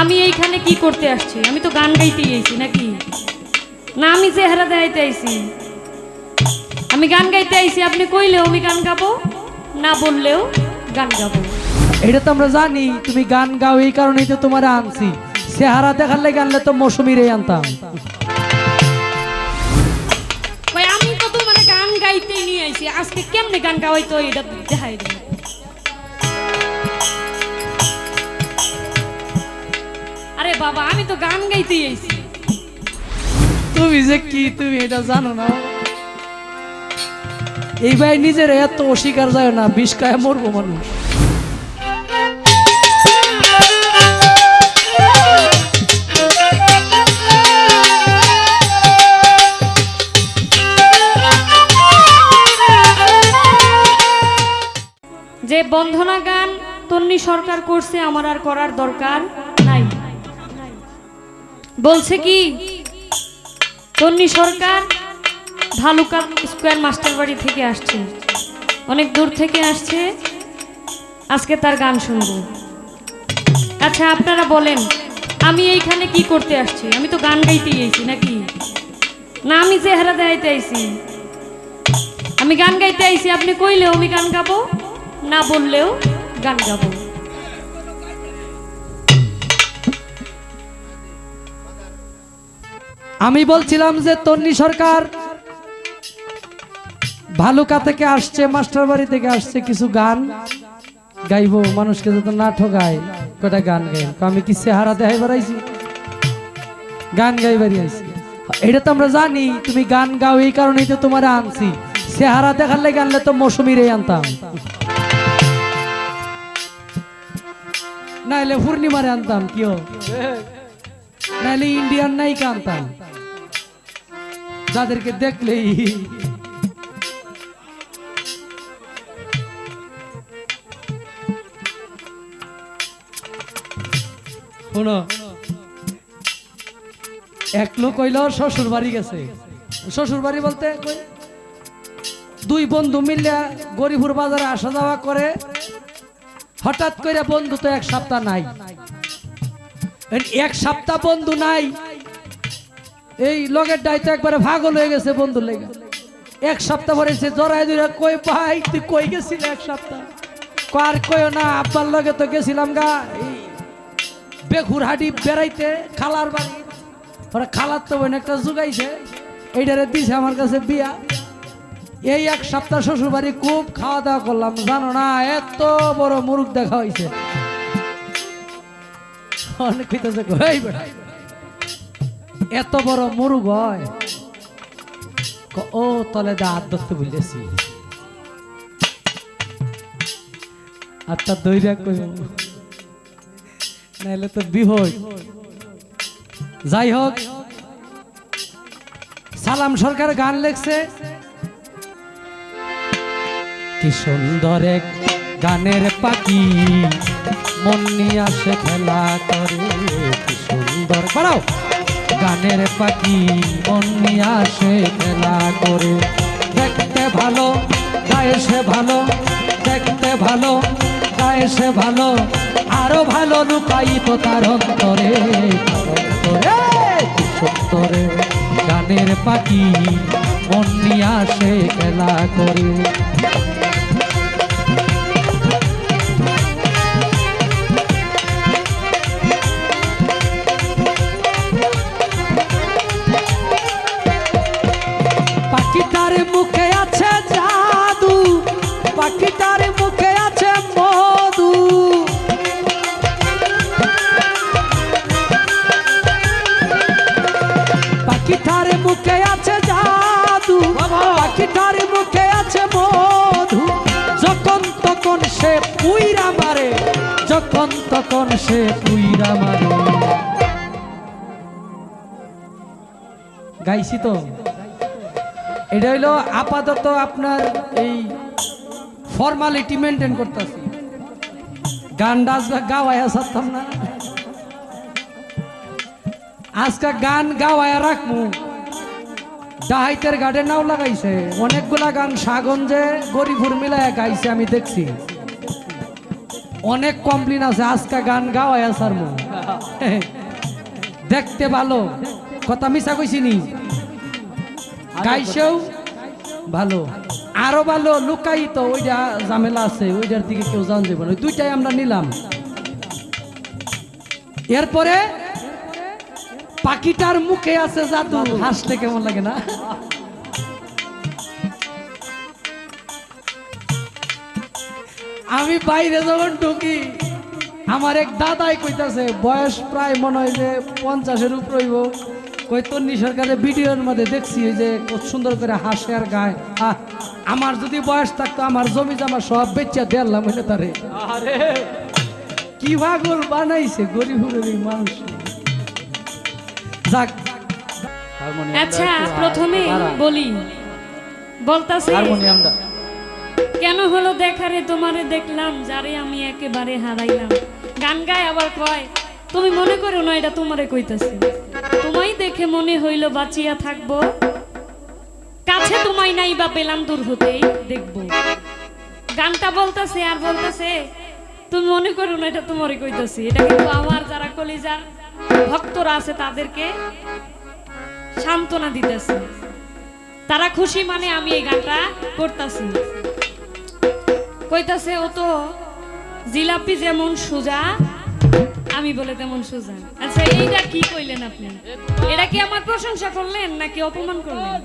আমি এইখানে কি করতে আসছি? আমি তো গান গাইতেই আইছি নাকি? না আমি চেহারা দেখাইতে আইছি? আমি গান গাইতে আইছি, আপনি কইলেও আমি গান গাবো, না বললেও গান গাবো। এটা তো আমরা জানি তুমি গান গাও, এই কারণেই তো তোমার আনছি। চেহারা দেখালে গানলে তো মৌসুমীরে আনতাম। কই আমি তো তোমার গান গাইতেই নিয়ে আইছি, আজকে কেমনে গান গাওয়াইতো এটা দেখাই দিই। আরে বাবা আমি তো গান গাইতেই আইছি। তুমি যে কি তুমি এটা জানো না? এই ভাই নিজের এত অস্বীকার যায় না, বিষ খায় মরবো মানুষ। যে বন্ধনা গান তন্নি সরকার করছে, আমার আর করার দরকার নাই। বলছে কি তন্নি সরকার ভালুকা স্কোয়ার মাস্টার বাড়ি থেকে আসছে, অনেক দূর থেকে আসছে, আজকে তার গান শুনবো। আচ্ছা আপনারা বলেন আমি এইখানে কি করতে আসছি? আমি তো গান গাইতেই আইছি নাকি? না আমি চেহারা দেখাইতে আইছি? আমি গান গাইতে আইছি, আপনি কইলেও আমি গান গাবো, না বললেও গান গাবো। আমি বলছিলাম যে তন্নি সরকার ভালুকা থেকে আসছে, মাস্টার বাড়ি থেকে আসছে, কিছু গান গাইবো, মানুষকে যাতে না ঠকায়, কটা গান গাই। আমি কি চেহারা দেখাই বেড়াইছি? গান গাই বেরিয়েছি। এটা তো আমরা জানি তুমি গান গাও, এই কারণেই তো তোমার আনছি। চেহারা দেখালে গানলে তো মৌসুমীরে আনতাম, নাইলে পূর্ণিমারে আনতাম, কিও নাইলে ইন্ডিয়ান নায়িকা আনতাম, যাদেরকে দেখলেই শোনো। এক লোক কইল শ্বশুর বাড়ি গেছে। শ্বশুর বাড়ি বলতে কই দুই বন্ধু মিলে গরিপুর বাজারে আসা যাওয়া করে। হঠাৎ করে বন্ধু তো এক সপ্তাহ নাই, এক সপ্তাহ বন্ধু নাই, এই লগের ডাইতে একবারে ভাগল হয়ে গেছে বন্ধুর লেগে। এক সপ্তাহ পরে সে জড়াই ধরে কই ভাই তুই কই গেছিল এক সপ্তাহ? কার কইও না, আব্বার লগে তো গেছিলাম গা বেঘুরহাটি বেড়াইতে খালার বাড়ি। ওরা খালার তো বোন একটা জুগাইছে, এইটারে দিছে আমার কাছে বিয়া। এই এক সপ্তাহ শ্বশুর বাড়ি খুব খাওয়া দাওয়া করলাম, জানো না এত বড় মুরগ দেখা হয়েছে। অনেক কইতেছে কই বেটা এত বড় মুরগ হয়? ও তলে দাঁত ধরতে বলেছি, আত্মা দৈরা কই নাইলে তো বিহই। যাই হোক, সালাম সরকার গান লেখছে, কি সুন্দর এক গানের পাখি মন নিয়ে আসে খেলা করে। কি সুন্দর বাড়াও গানের পাখি মন নিয়ে আসে খেলা করে। দেখতে ভালো গায়ে সে ভালো, দেখতে ভালো গায়ে সে ভালো, আরো ভালো লুকাইতো তার অন্তরে। কি সুন্দর গানের পাখি মন নিয়ে আসে খেলা করে। পাখিটার মুখে আছে জাদু, পাখিটার মুখে আছে মধু, পাখিটার মুখে আছে জাদু, পাখিটার মুখে আছে মধু। যখন তখন সে পুইরা মারে, যখন তখন সে পুইরা মারে। গাইছি তো, এটা হইলো আপাতত আপনার এই ফর্মালিটি মেনটেন করতেছি। গান ডাস গাওয়াইয়া সারতাম না, আজকে গান গাওয়াইয়া রাখবো। ডাহাইতের গাড়ে নাও লাগাইছে, অনেকগুলা গান সাগঞ্জে গরিপুর মিলায় গাইছে, আমি দেখছি অনেক কমপ্লেন আছে। আজকে গান গাওয়াইয়া সারমু। দেখতে ভালো, কথা মিশা কইছিনি, গাইছেও ভালো, আরো ভালো লুকায়িত ওইটা ঝামেলা আছে, ওইটার দিকে কেউ জান যাবে না। ওই দুইটাই আমরা নিলাম। এরপরে পাখিটার মুখে আছে জাদু, হাসলে কেমন লাগে না? আমি বাইরে যখন ঢুকি আমার এক দাদাই কইতাছে, বয়স প্রায় মনে হয় যে 50-এর উপর হইব, কই তন্নি সরকারের ভিডিওর মধ্যে দেখছি যে কত সুন্দর করে হাসে আর গায়। আমার যদি বয়স থাকতো আমার জমি জামা সব বেচা দিলাম হইলে তারে। কি পাগল বানাইছে গরিব গরিব মানুষ। যাক, আচ্ছা প্রথমে বলি, বলতাছে কেন হলো দেখারে তোমারে দেখলাম, যারে আমি একেবারে হারাইলাম। গান গায় আবার কয় তুমি মনে করো না এটা তোমারে কইতাছি, তোমায় দেখে মনে হইল বাঁচিয়া থাকবো, কাছে তোমায় নাই বা পেলাম দূর হতেই দেখবো। গানটা বলতাছে আর বলতাছে তুমি মনে করো না এটা তোমারে কইতাছি। এটা কিন্তু আমার যারা কলিজার ভক্তরা আছে তাদেরকে সান্ত্বনা দিতেছে, তারা খুশি মানে আমি এই গানটা করতেছি। কইতাছে ও তো জিলাপি যেমন সোজা, আমি বলে তেমন সোজা। আচ্ছা এইটা কি কইলেন আপনি? এটা কি আমার প্রশংসা করলেন নাকি অপমান করলেন?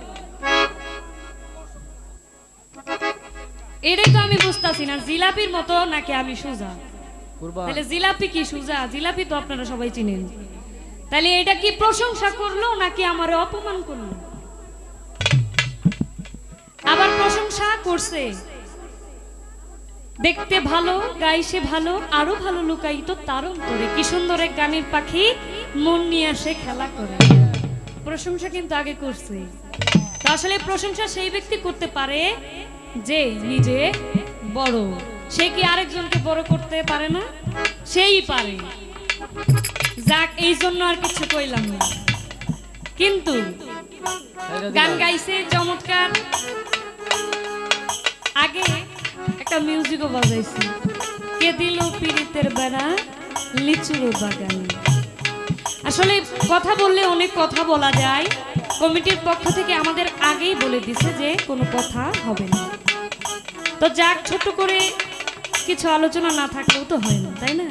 এটাই তো আমি বুঝতাছি না, জিলাপির মতো নাকি আমি সোজা? তাহলে জিলাপি কি সোজা? জিলাপি তো আপনারা সবাই চিনেন। তাহলে এটা কি প্রশংসা করলো নাকি আমারে অপমান করলো? আবার প্রশংসা করছে, দেখতে ভালো, গাইছে ভালো, আরো ভালো লুকায়িত তার অন্তরে, কি সুন্দর এক গানের পাখি মন নিয়ে আসে খেলা করে। প্রশংসা কিন্তু আগে করছে। তো আসলে প্রশংসা সেই ব্যক্তি করতে পারে যে নিজে বড়, সে কি আরেকজনকে বড় করতে পারে না? সেই পারে। যাক, এই জন্য আর কিছু কইলাম না। কিন্তু গান গাইছে চমৎকার, আগে একটা মিউজিকও বাজাইছি, কে দিল পীড়িতের বেড়া লিচুর বাগানে। আসলে কথা বললে অনেক কথা বলা যায়, কমিটির পক্ষ থেকে আমাদের আগেই বলে দিছে যে কোনো কথা হবে না। তো যাক, ছোট করে কিছু আলোচনা না থাকলেও তো হয় না, তাই না?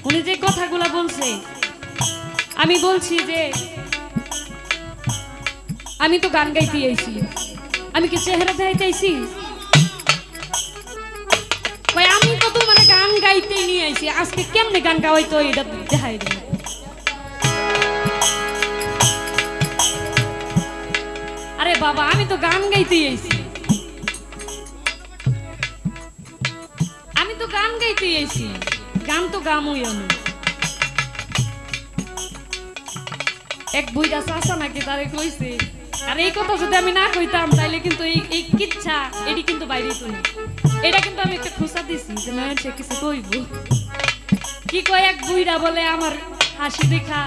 উনি যে কথাগুলো বলছে, আমি বলছি যে আমি তো গান গাইতে আইছি, আমি কি চেহারা দেখাইতেছি? আমি তো তোমার গান গাইতে নিয়ে আইছি, আজকে কেমনে গান গাওয়াইতো এটা দেখাই দিন। আরে বাবা, আমি তো গান গাইতে আইছি, আমি তো গান গাইতে আইছি, গান তো গামই আমি। এক বুইড়া চাচা নাকি তারে কইছে, আর এই কথা যদি আমি না কইতাম তাইলে কিন্তু এই কিচ্ছা এটি কিন্তু বাইরে তো না। এটা কিন্তু আমি একটা খুশা দিছি যে না সে কিছু কইব। কি কয় এক বুইড়া বলে আমার হাসি দেখা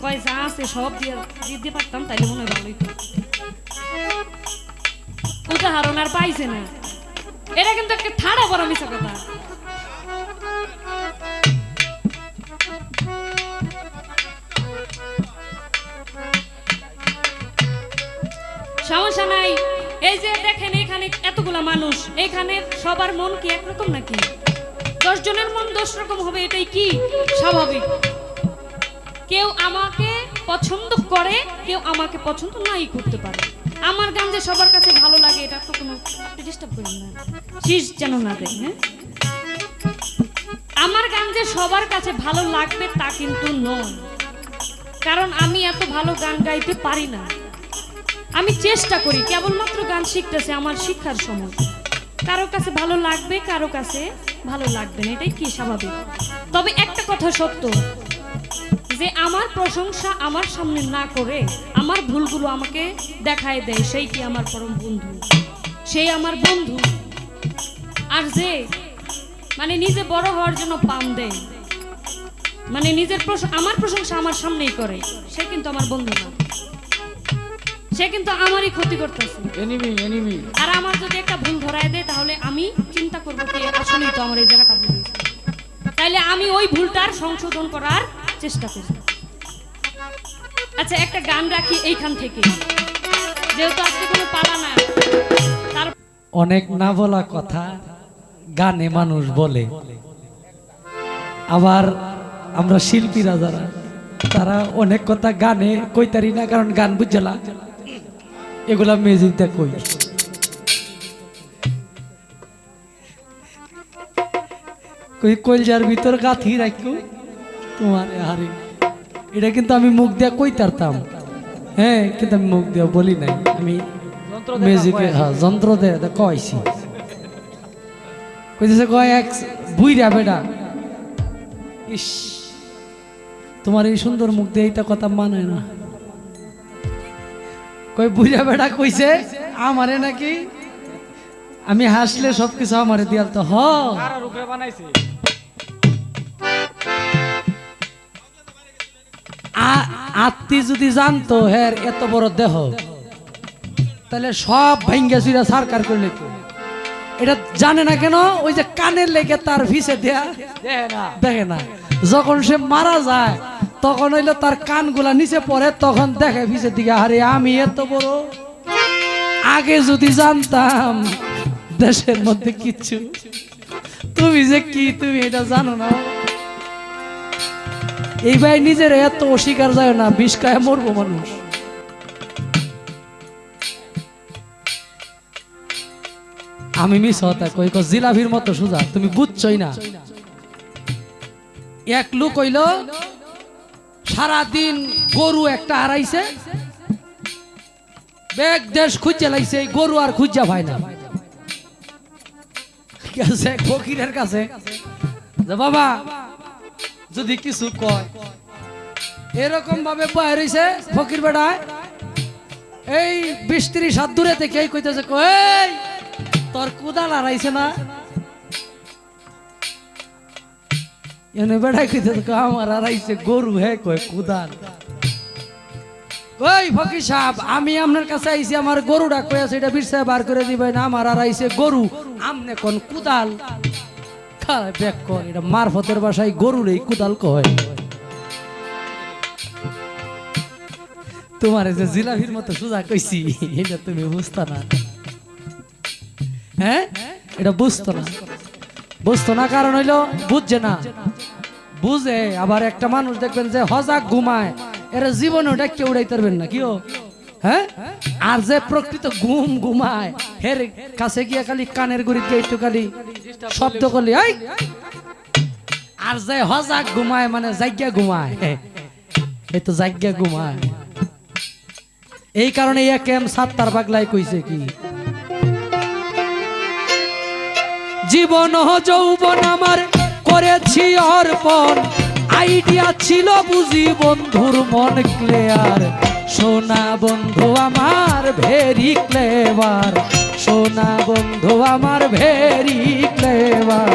কয় যা আছে সব দিয়ে দিতে পারতাম তাইলে মনে হয় ভালোই তো। উদাহরণ আর পাইছে না। এটা কিন্তু একটা ঠাড়া বড় মিছা কথা। সমস্যা নাই, এই যে দেখেন এখানে এতগুলা মানুষ, এখানে সবার মন কি একরকম নাকি? 10 জনের মন 10 রকম হবে, এটাই কি স্বাভাবিক। কেউ আমাকে পছন্দ করে, কেউ আমাকে পছন্দ নাই করতে পারে। আমার গান যে সবার কাছে ভালো লাগে এটা তো কোনো ডিস্টার্ব করেন না, শীষ যেন না দেয়। হ্যাঁ, আমার গান যে সবার কাছে ভালো লাগবে তা কিন্তু নয়, কারণ আমি এত ভালো গান গাইতে পারি না। আমি চেষ্টা করি, কেবলমাত্র গান শিখতেছে, আমার শিক্ষার সময়। কারো কাছে ভালো লাগবে, কারো কাছে ভালো লাগবে না, এটাই কি স্বাভাবিক। তবে একটা কথা সত্য, যে আমার প্রশংসা আমার সামনে না করে আমার ভুলগুলো আমাকে দেখায় দেয়, সেই কি আমার পরম বন্ধু, সেই আমার বন্ধু। আর যে মানে নিজে বড় হওয়ার জন্য পাম দেয়, মানে নিজের আমার প্রশংসা আমার সামনেই করে, সে কিন্তু আমার বন্ধু না, সে কিন্তু আমারই ক্ষতি করতেছে। আর আমার যদি একটা ভুল ধরায় দেয় তাহলে আমি চিন্তা করবো কি আসলেই তো আমার এই জায়গাটা ভুল হয়েছে, তাইলে আমি ওই ভুলটার সংশোধন করার চেষ্টা করব। আচ্ছা একটা গান রাখি এইখান থেকে, যেহেতু আজকে কোনো পালা না, তার অনেক না বলা কথা গানে মানুষ বলে, আবার আমরা শিল্পীরা যারা তারা অনেক কথা গানে কইতারি না, কারণ গান বুঝলা এগুলা মিউজিক দিয়ে কই। কই কলজার ভিতর গাথি রাখো তোমার হারি, এটা কিন্তু আমি মুখ দিয়ে কইতারতাম, হ্যাঁ, কিন্তু আমি মুখ দিয়ে বলি নাই, আমি মিউজিকে হ্যাঁ যন্ত্র দিয়ে কইছি। কইতেছে কয় এক বুইরা বেটা, ইস তোমার এই সুন্দর মুখ দিয়ে এইটা কথা মানে না। কই বুইরা বেটা কইছে আমারে নাকি আমি হাসলে সবকিছু আমারে দিয়াল, তো হ আত্মি যদি জানতো হ্যাঁ এত বড় দেহ, তাহলে সব ভাঙ্গা চুরা সরকার করলে তো এটা জানে না কেন, ওই যে কানের লেগে তার ভিসে দেয়া দেখে না, যখন সে মারা যায় তখন হইলো তার কানগুলা নিচে পড়ে, তখন দেখে ভিসের দিকে, আরে আমি এত বড়, আগে যদি জানতাম দেশের মধ্যে কিচ্ছু, তুমি যে কি তুমি এটা জানো না। এই ভাই নিজের এত অস্বীকার যায় না, বিষ খায় মরবো মানুষ। আমি মিস হতা কই জিলাভির মতো সুজা, তুমি বুঝছই না। এক লোক হইল সারাদিন গরু একটা হারাইছে, বেগ দেশ খুঁজে লাইছে, গরু আর খুঁজা পায় না, গেছে ফকিরের কাছে, যে বাবা যদি কিছু কয়, এরকম ভাবে বয়ে রইছে ফকির বেড়ায়, এই ২০-৩০ হাত দূরে থেকে এই কইতেছে, কই তোর কুদাল হারাইছে না? এনে বেড়াই কইতেছে আমার হারাইছে গরু, হে কয় কুদাল। ওই ফকির সাহেব, আমি আপনার কাছে আইছি, আমার গরুটা কই আছে এটা বিরসা বার করে দিবেন, আমার হারাইছে গরু, আমনে কোন কুদাল খায় ব্যাক কয়, এটা মারফতের ভাষায় গরুর এই কুদাল কয়। তোমার যে জিলাভির মতো সুজা কইছি এটা তুমি বুঝতা না, হ্যাঁ এটা বুঝতো না, বুঝতো না কারণ হইলো বুঝছে না, বুঝে আবার একটা মানুষ দেখবেন যে হজাক ঘুমায়, এরা জীবনে ওটা কেউ উড়াইতে পারবেন না, কিও হ্যাঁ, আর যে প্রকৃত ঘুমায় হের কাছে গিয়ে খালি কানের গুড়ি দিয়ে একটু খালি শব্দ করলি, আর যে হজাক ঘুমায় মানে জায়গা ঘুমায়, এই তো জায়গা ঘুমায়। এই কারণে একেম সাত্তার পাগলাই কইছে কি, জীবন যৌবন আমার করেছি অর্পণ, আইডিয়া ছিল বুঝি বন্ধুর মন ক্লিয়ার, সোনা বন্ধু আমার ভেরি ক্লেভার, সোনা বন্ধু আমার ভেরি ক্লেভার।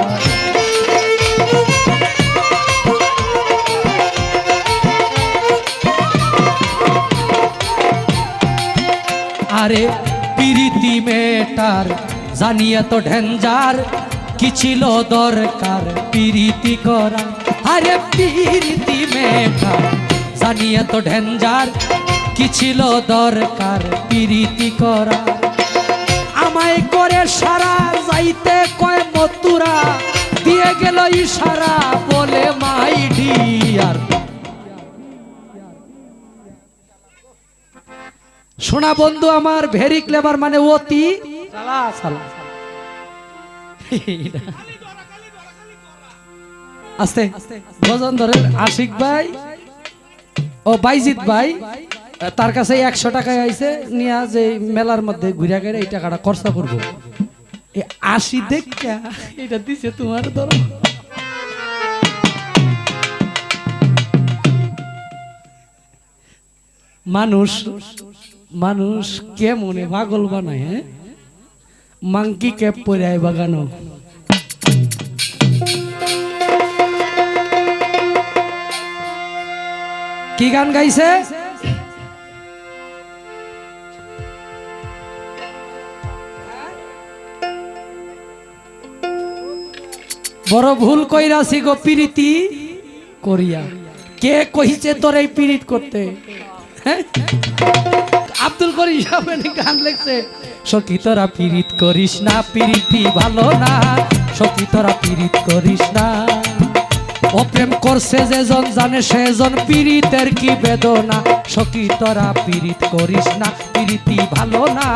আরে প্রীতি মেটার জানিয়ে তো ঢেঞ্জার, কি ছিল দরকার প্রীতি করা, আরে প্রীতি মেটার জানিয়ে তো ঢেঞ্জার, কি ছিল দরকার প্রীতি করা। আমায় করে সারা যাইতে কয় মতুরা, দিয়ে গেল ইশারা বলে মাই ডিয়ার। সোনা বন্ধু আমার ভেরি ক্লেভার মানে অতি চালাক। আস্তে গজেন্দ্রের আশিক ভাই ও বাইজিৎ ভাই তার কাছে 100 টাকা আইছে নিয়া, যে মেলার মধ্যে ঘুরে গেলে এই টাকাটা খরচা করবো, 80 দেখা এটা দিছে তোমার ধরো। মানুষ মানুষ কেমনে পাগল বানায়, হ্যাঁ, মাংকি ক্যাপ পরে আয় বাগানো। কি গান গাইছে? বড় ভুল কইরাছি গো প্রীতি করিয়া, কে কইছে তোর এই পীড়িত করতে? হ্যাঁ? আব্দুল করিম সাহেব গান লিখছে, সখী তোরা পীড়িত করিস না, পীড়িতি ভালো না, সখী তোরা পীড়িত করিস না। অপ্রেম করছে যেজন জানে সেজন পীড়িতের কি বেদনা, সখী তোরা পীড়িত করিস না, পীড়িতি ভালো না,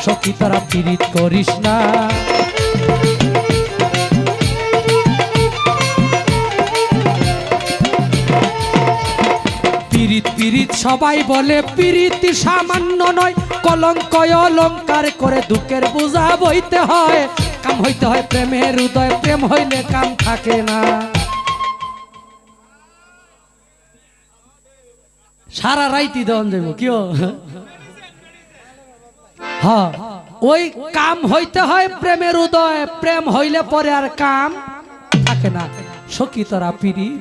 সখী তোরা পীড়িত করিস না। পীড়িত পীড়িত সবাই বলে, পীড়িতি সামান্য নয়, কলঙ্ক অলঙ্কার করে দুঃখের বোঝা বইতে হয়। কাম হইতে হয় প্রেমের হৃদয়, প্রেম হইলে কাম থাকে না। সারা রাইতি দেওয়ান দেব কিও, হ্যাঁ ওই কাম হইতে হয় প্রেমের হৃদয়, প্রেম হইলে পরে আর কাম থাকে না। সখী তোরা পীড়িত